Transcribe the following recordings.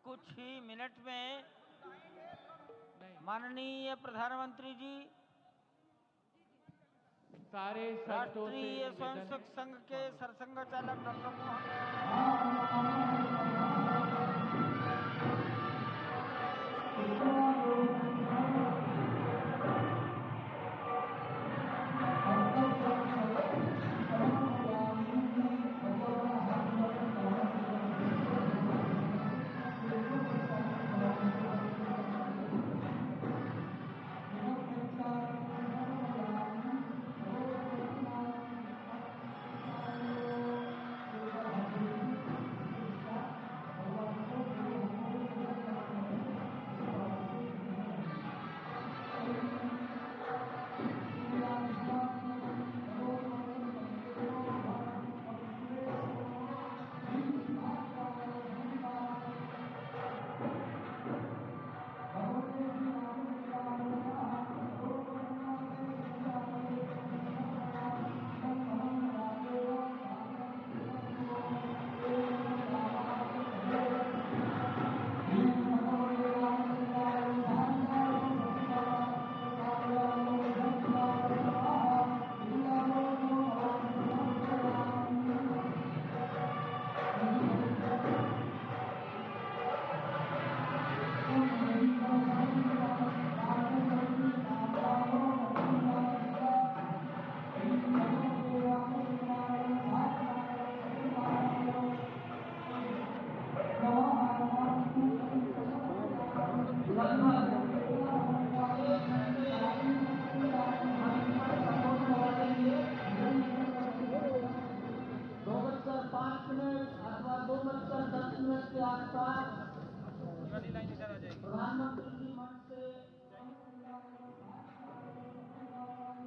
कुछ ही मिनट में माननीय प्रधानमंत्री जी सारे राष्ट्रीय स्वयंसेवक संघ के सरसंघ चालक डॉक्टर मोहन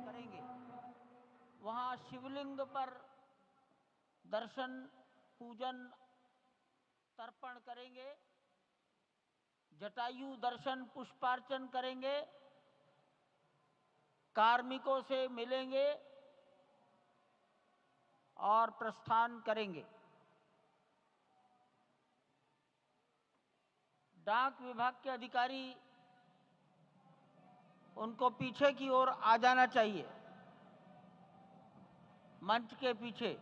करेंगे। वहां शिवलिंग पर दर्शन पूजन तर्पण करेंगे, जटायु दर्शन पुष्पार्चन करेंगे, कार्मिकों से मिलेंगे और प्रस्थान करेंगे। डाक विभाग के अधिकारी उनको पीछे की ओर आ जाना चाहिए, मंच के पीछे।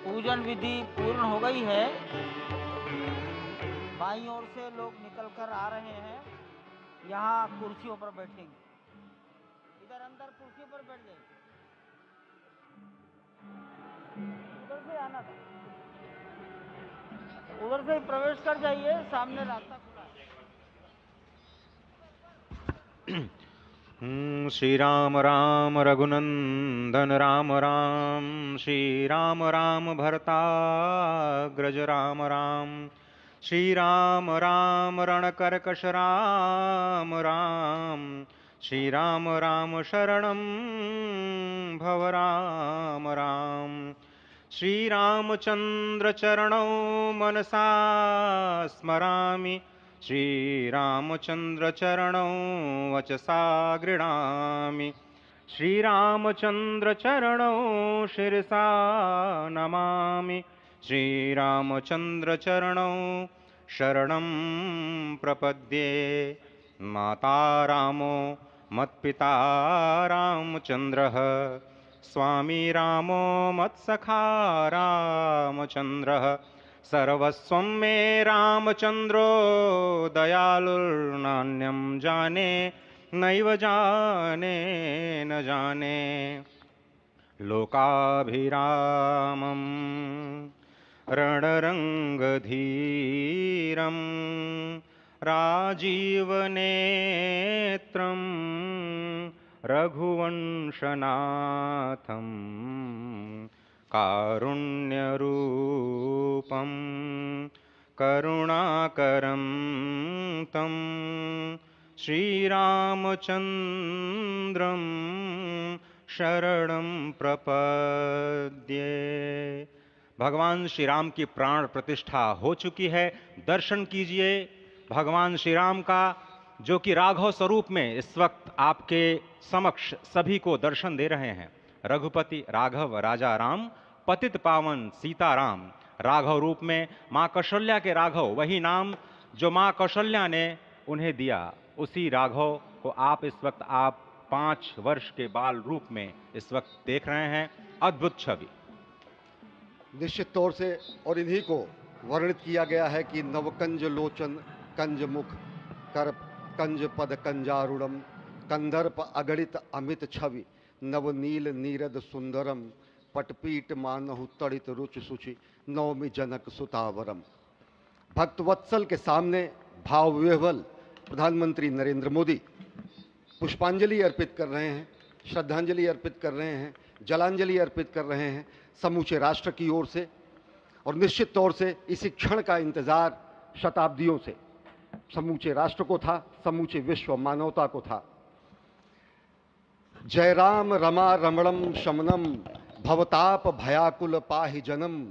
पूजन विधि पूर्ण हो गई है। बाईं ओर से लोग निकल कर आ रहे हैं, यहाँ कुर्सियों पर बैठेंगे। इधर अंदर कुर्सियों पर बैठ जाइए। उधर से आना था, उधर से ही प्रवेश कर जाइए, सामने रास्ता खुला है। श्री राम राम रघुनंदन राम राम, श्री राम राम भरताग्रज राम राम, श्री राम राम रणकर्कश राम राम, श्री राम राम शरणं भव राम राम, श्री रामचंद्र चरणौ मनसा स्मरामि, श्रीरामचंद्र चरणौ वचसा गृह्णामि, श्रीरामचंद्र चरणौ शिरसा नमामि, श्रीरामचंद्र चरणौ शरणं प्रपद्ये। माता रामो मत्पिता रामचंद्रः, स्वामी रामो मत्सखा रामचंद्रः, सर्वस्वं मे रामचंद्रो दयालुर्नान्यं जाने नैव जाने न जाने। लोकाभिरामं रणरङ्गधीरं राजीवनेत्रं रघुवंशनाथं, कारुण्यरूपं करुणाकरं तं श्रीरामचन्द्रं शरणं प्रपद्ये। भगवान श्री राम की प्राण प्रतिष्ठा हो चुकी है। दर्शन कीजिए भगवान श्री राम का, जो कि राघव स्वरूप में इस वक्त आपके समक्ष सभी को दर्शन दे रहे हैं। रघुपति राघव राजा राम, पतित पावन सीताराम। राघव रूप में माँ कौशल्या के राघव, वही नाम जो माँ कौशल्या ने उन्हें दिया, उसी राघव को आप इस वक्त 5 वर्ष के बाल रूप में इस वक्त देख रहे हैं। अद्भुत छवि। निश्चित तौर से, और इन्हीं को वर्णित किया गया है कि नवकंज लोचन कंज मुख कर कंज पद कंजारुणम, कंदर्प अगणित अमित छवि नवनील नीरद सुंदरम, पटपीट मानहु तड़ित रुचि सुचि नवमी जनक सुतावरम। भक्तवत्सल के सामने भाव विह्वल प्रधानमंत्री नरेंद्र मोदी पुष्पांजलि अर्पित कर रहे हैं, श्रद्धांजलि अर्पित कर रहे हैं, जलांजलि अर्पित कर रहे हैं समूचे राष्ट्र की ओर से। और निश्चित तौर से इसी क्षण का इंतजार शताब्दियों से समूचे राष्ट्र को था, समूचे विश्व मानवता को था। जय राम रमा रमणम शमनम, भवताप भयाकुल पाहि जनम,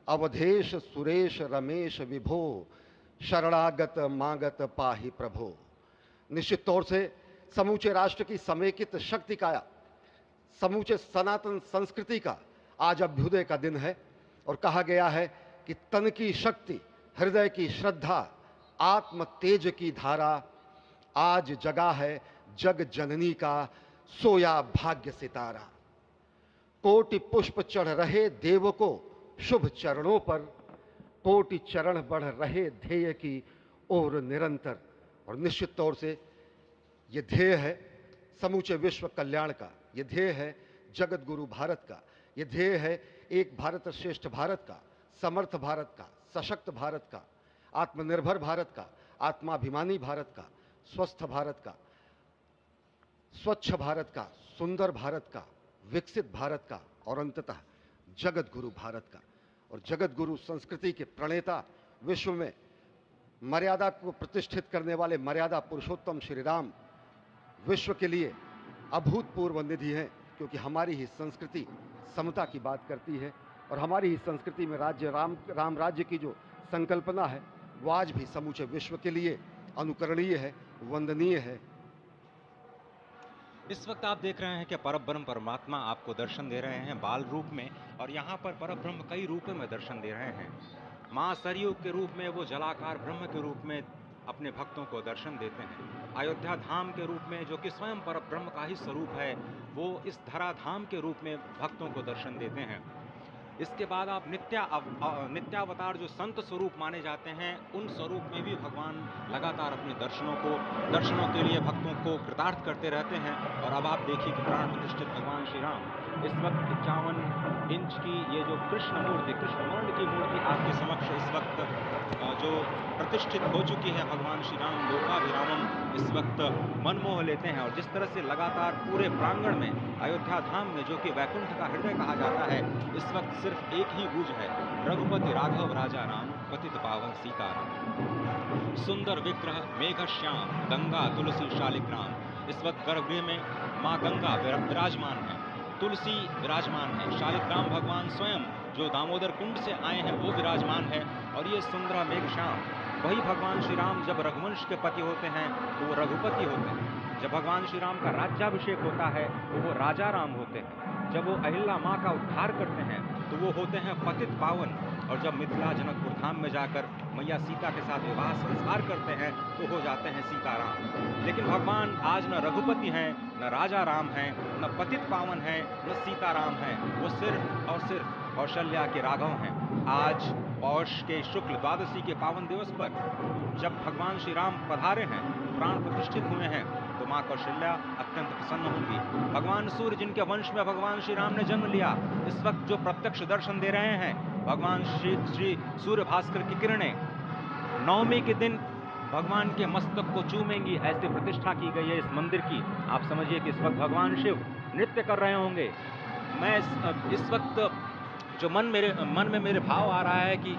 अवधेश सुरेश रमेश विभो, शरणागत मागत पाहि प्रभो। निश्चित तौर से समूचे राष्ट्र की समेकित शक्ति का, समूचे सनातन संस्कृति का आज अभ्युदय का दिन है। और कहा गया है कि तन की शक्ति, हृदय की श्रद्धा, आत्म तेज की धारा आज जगा है जग जननी का सोया भाग्य सितारा। कोटि पुष्प चढ़ रहे देव को शुभ चरणों पर, कोटि चरण बढ़ रहे ध्येय की ओर निरंतर। और निश्चित तौर से ये ध्येय है समूचे विश्व कल्याण का, ये ध्येय है जगत गुरु भारत का, ये ध्येय है एक भारत श्रेष्ठ भारत का, समर्थ भारत का, सशक्त भारत का, आत्मनिर्भर भारत का, आत्माभिमानी भारत का, स्वस्थ भारत का, स्वच्छ भारत का, सुंदर भारत का, विकसित भारत का, और अंततः जगत गुरु भारत का। और जगत गुरु संस्कृति के प्रणेता, विश्व में मर्यादा को प्रतिष्ठित करने वाले मर्यादा पुरुषोत्तम श्री राम विश्व के लिए अभूतपूर्व निधि है, क्योंकि हमारी ही संस्कृति समता की बात करती है। और हमारी ही संस्कृति में राज्य राम राज्य की जो संकल्पना है वो आज भी समूचे विश्व के लिए अनुकरणीय है, वंदनीय है। इस वक्त आप देख रहे हैं कि परब्रह्म परमात्मा आपको दर्शन दे रहे हैं बाल रूप में, और यहाँ पर परब्रह्म कई रूपों में दर्शन दे रहे हैं। माँ सरयू के रूप में वो जलाकार ब्रह्म के रूप में अपने भक्तों को दर्शन देते हैं। अयोध्या धाम के रूप में, जो कि स्वयं परब्रह्म का ही स्वरूप है, वो इस धरा धाम के रूप में भक्तों को दर्शन देते हैं। इसके बाद आप नित्यावतार जो संत स्वरूप माने जाते हैं, उन स्वरूप में भी भगवान लगातार अपने दर्शनों के लिए भक्तों को कृतार्थ करते रहते हैं। और अब आप देखिए कि प्राण प्रतिष्ठित भगवान श्री राम इस वक्त 51 इंच की ये जो कृष्ण वर्ण की मूर्ति आपके समक्ष इस वक्त जो प्रतिष्ठित हो चुकी है, भगवान श्री राम लोकाभिरामम इस वक्त मनमोह लेते हैं। और जिस तरह से लगातार पूरे प्रांगण में, अयोध्या धाम में, जो कि वैकुंठ का हृदय कहा जाता है, इस वक्त सिर्फ एक ही गूंज है, रघुपति राघव राजा राम, पतित पावन सीताराम। सुंदर विग्रह मेघ श्याम, गंगा तुलसी शालिग्राम। इस वक्त गर्भगृह में माँ गंगा विराजमान है, तुलसी विराजमान है, शालिग्राम भगवान स्वयं जो दामोदर कुंड से आए हैं वो विराजमान है। और ये सुंदर मेघ श्याम, वही भगवान श्री राम जब रघुवंश के पति होते हैं तो वो रघुपति होते हैं। जब भगवान श्री राम का राज्याभिषेक होता है तो वो राजा राम होते हैं। जब वो अहिल्या माँ का उद्धार करते हैं तो वो होते हैं पतित पावन। और जब मिथिला जनकपुर धाम में जाकर मैया सीता के साथ विवाह संस्कार करते हैं तो हो जाते हैं सीताराम। लेकिन भगवान आज न रघुपति हैं, न राजा राम हैं, न पतित पावन हैं, न सीताराम हैं। वो सिर्फ कौशल्या के राघव हैं। आज पौष के शुक्ल द्वादशी के पावन दिवस पर जब भगवान श्री राम पधारे हैं, प्राण प्रतिष्ठित हुए हैं, तो माँ कौशल्या अत्यंत प्रसन्न होंगी। भगवान सूर्य जिनके वंश में भगवान श्री राम ने जन्म लिया, इस वक्त जो प्रत्यक्ष दर्शन दे रहे हैं, भगवान श्री सूर्य भास्कर की किरणें नवमी के दिन भगवान के मस्तक को चूमेंगी, ऐसी प्रतिष्ठा की गई है इस मंदिर की। आप समझिए कि इस वक्त भगवान शिव नृत्य कर रहे होंगे। मैं इस वक्त जो मन में मेरे भाव आ रहा है कि